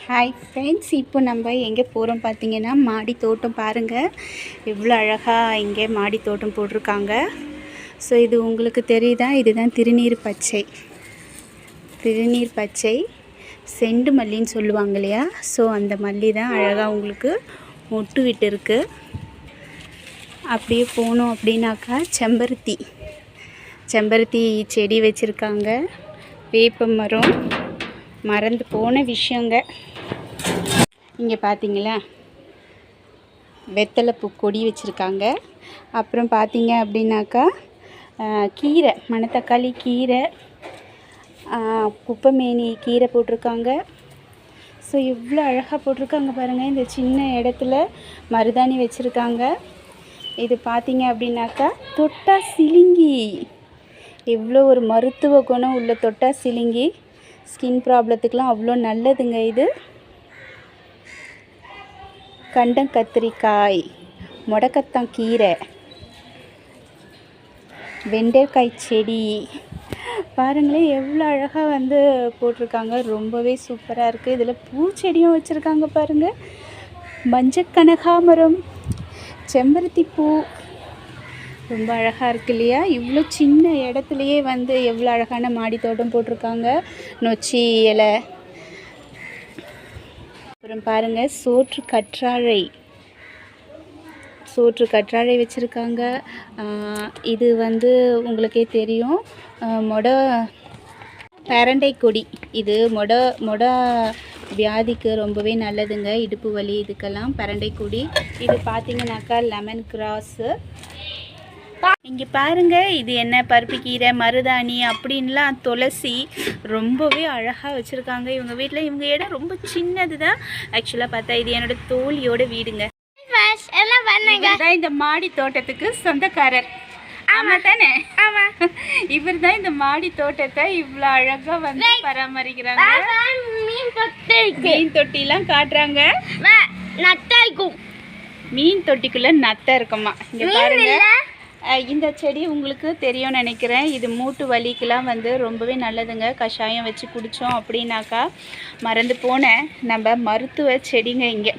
Hi friends, இப்போ நம்ம எங்கே போகிறோம் பார்த்தீங்கன்னா மாடி தோட்டம் பாருங்கள். எவ்வளோ அழகாக இங்கே மாடி தோட்டம் போட்டிருக்காங்க. ஸோ இது உங்களுக்கு தெரியுதா? இதுதான் திருநீர் பச்சை செண்டு மல்லின்னு சொல்லுவாங்க இல்லையா? ஸோ அந்த மல்லி தான் அழகாக உங்களுக்கு மொட்டு விட்டு இருக்குது. அப்படியே போனோம் அப்படின்னாக்கா செம்பருத்தி செடி வச்சுருக்காங்க. வேப்ப மரம், மறந்து போன விஷயங்க. இங்கே பார்த்தீங்களா, வெத்தலைப்பூ கொடி வச்சுருக்காங்க. அப்புறம் பார்த்தீங்க அப்படின்னாக்கா கீரை, மணத்தக்காளி கீரை, குப்பைமேனி கீரை போட்டிருக்காங்க. ஸோ இவ்வளோ அழகாக போட்டிருக்காங்க பாருங்கள். இந்த சின்ன இடத்துல மருதாணி வச்சுருக்காங்க. இது பார்த்தீங்க அப்படின்னாக்கா தொட்டா சிலிங்கி, எவ்வளோ ஒரு மருத்துவ குணம் உள்ள தொட்டா சிலிங்கி. ஸ்கின் ப்ராப்ளத்துக்கெலாம் அவ்வளோ நல்லதுங்க. இது கண்டங்கத்திரிக்காய், முடக்கத்தான் கீரை, வெண்டைக்காய் செடி பாருங்களேன், எவ்வளோ அழகாக வந்து போட்டிருக்காங்க. ரொம்பவே சூப்பராக இருக்குது. இதில் பூச்செடியும் வச்சுருக்காங்க பாருங்கள். மஞ்சள் கனகாமரம், செம்பருத்தி பூ, ரொம்ப அழகாக இருக்குது இல்லையா? இவ்வளோ சின்ன இடத்துலையே வந்து எவ்வளோ அழகான மாடி தோட்டம் போட்டிருக்காங்க. நொச்சி இலை, அப்புறம் பாருங்கள் சோற்று கற்றாழை வச்சுருக்காங்க. இது வந்து உங்களுக்கே தெரியும், பரண்டை கொடி. இது மொட வியாதிக்கு ரொம்பவே நல்லதுங்க, இடுப்பு வலி இதுக்கெல்லாம் பரண்டை கொடி. இது பார்த்தீங்கன்னாக்கா லெமன் கிராஸு. இங்கே பாருங்கள், இது என்ன பருப்பு கீரை, மருதாணி அப்படின்லாம் துளசி ரொம்பவே அழகாக வச்சுருக்காங்க. இவங்க வீட்டில் இவங்க இடம் ரொம்ப சின்னது தான். ஆக்சுவலாக பார்த்தா இது என்னோட தோழியோட வீடுங்க. இந்த மாடி தோட்டத்துக்கு சொந்தக்காரர். ஆமாம் தானே? ஆமாம். இவர் தான் இந்த மாடி தோட்டத்தை இவ்வளோ அழகாக வந்து பராமரிக்கிறாங்க. மீன் தொட்டிலாம் காட்டுறாங்க. மீன் தொட்டிக்குள்ளே நத்தை இருக்குமா. இங்கே பாருங்க, இந்த செடி உங்களுக்கு தெரியும்னு நினைக்கிறேன். இது மூட்டு வலிக்கெலாம் வந்து ரொம்பவே நல்லதுங்க. கஷாயம் வச்சு குடித்தோம் அப்படின்னாக்கா மறந்து போன நம்ம மருத்துவ செடிங்க. இங்கே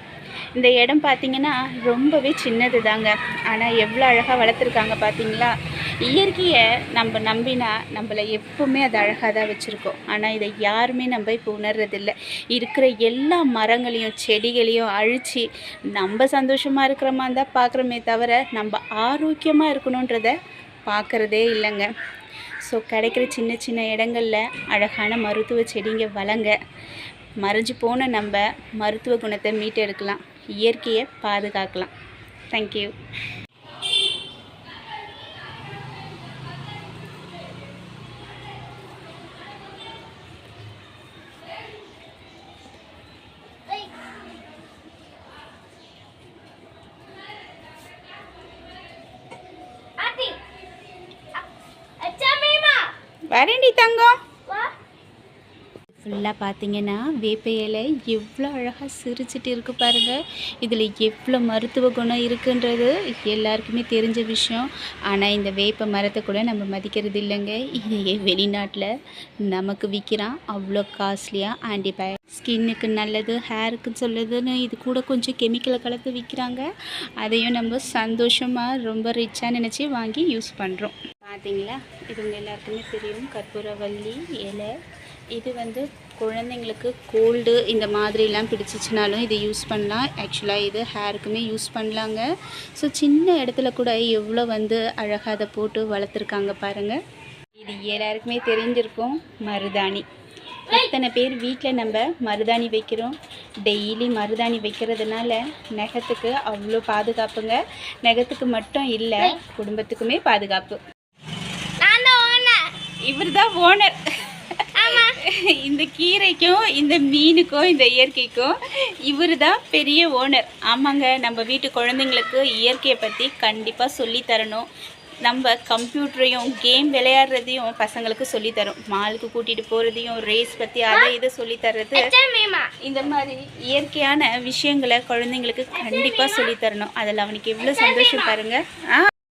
இந்த இடம் பார்த்திங்கன்னா ரொம்பவே சின்னது தாங்க, ஆனால் எவ்வளோ அழகாக வளர்த்துருக்காங்க பார்த்தீங்களா? இயற்கையை நம்ம நம்பினா நம்மளை எப்பவுமே அது அழகாக தான் வச்சுருக்கோம். ஆனால் இதை யாருமே நம்ம இப்போ உணர்றதில்லை. இருக்கிற எல்லா மரங்களையும் செடிகளையும் அழித்து நம்ம சந்தோஷமாக இருக்கிற மாதிரி தான் பார்க்குறோமே தவிர நம்ம ஆரோக்கியமாக இருக்கணுன்றதை பார்க்குறதே இல்லைங்க. ஸோ கிடைக்கிற சின்ன சின்ன இடங்களில் அழகான மருத்துவ செடிங்க வளங்க. மறைஞ்சு போன நம்ம மருத்துவ குணத்தை மீட்டெடுக்கலாம், இயற்கையை பாதுகாக்கலாம். தேங்க்யூ. வரேண்டி தங்கம். ஃபுல்லாக பார்த்தீங்கன்னா வேப்ப இலை எவ்வளோ அழகாக சிரிச்சிட்டு இருக்குது பாருங்கள். இதில் எவ்வளோ மருத்துவ குணம் இருக்குன்றது எல்லாருக்குமே தெரிஞ்ச விஷயம். ஆனால் இந்த வேப்ப மரத்தை கூட நம்ம மதிக்கிறது இல்லைங்க. இதையே வெளிநாட்டில் நமக்கு விற்கிறான் அவ்வளோ காஸ்ட்லியாக. ஸ்கின்னுக்கு நல்லது, ஹேருக்கு சொல்லுதுன்னு இது கூட கொஞ்சம் கெமிக்கலை கலந்து விற்கிறாங்க. அதையும் நம்ம சந்தோஷமாக ரொம்ப ரிச்சாக நினச்சி வாங்கி யூஸ் பண்ணுறோம். பார்த்தீங்களா, இது உங்கள் எல்லாருக்குமே தெரியும், கற்பூரவள்ளி இலை. இது வந்து குழந்தைங்களுக்கு கோல்டு இந்த மாதிரிலாம் பிடிச்சிச்சினாலும் இது யூஸ் பண்ணலாம். ஆக்சுவலாக இது ஹேருக்குமே யூஸ் பண்ணலாங்க. ஸோ சின்ன இடத்துல கூட எவ்வளோ வந்து அழகாக அதை போட்டு வளர்த்துருக்காங்க பாருங்கள். இது எல்லாருக்குமே தெரிஞ்சிருக்கும், மருதாணி. எத்தனை பேர் வீட்டில் நம்ம மருதாணி வைக்கிறோம். டெய்லி மருதாணி வைக்கிறதுனால நகத்துக்கு அவ்வளோ பாதுகாப்புங்க. நகத்துக்கு மட்டும் இல்லை, குடும்பத்துக்குமே பாதுகாப்பு. இவர் தான் ஓனர். இந்த கீரைக்கும் இந்த மீனுக்கும் இந்த இயற்கைக்கும் இவர் தான் பெரிய ஓனர். ஆமாங்க, நம்ம வீட்டு குழந்தைங்களுக்கு இயற்கையை பற்றி கண்டிப்பாக சொல்லித்தரணும். நம்ம கம்ப்யூட்டரையும் கேம் விளையாடுறதையும் பசங்களுக்கு சொல்லித்தரோம். மாலுக்கு கூட்டிகிட்டு போகிறதையும் ரேஸ் பற்றி அதை இதை சொல்லித்தர்றது, இந்த மாதிரி இயற்கையான விஷயங்களை குழந்தைங்களுக்கு கண்டிப்பாக சொல்லித்தரணும். அதில் அவனுக்கு எவ்வளோ சந்தோஷம் பாருங்கள்.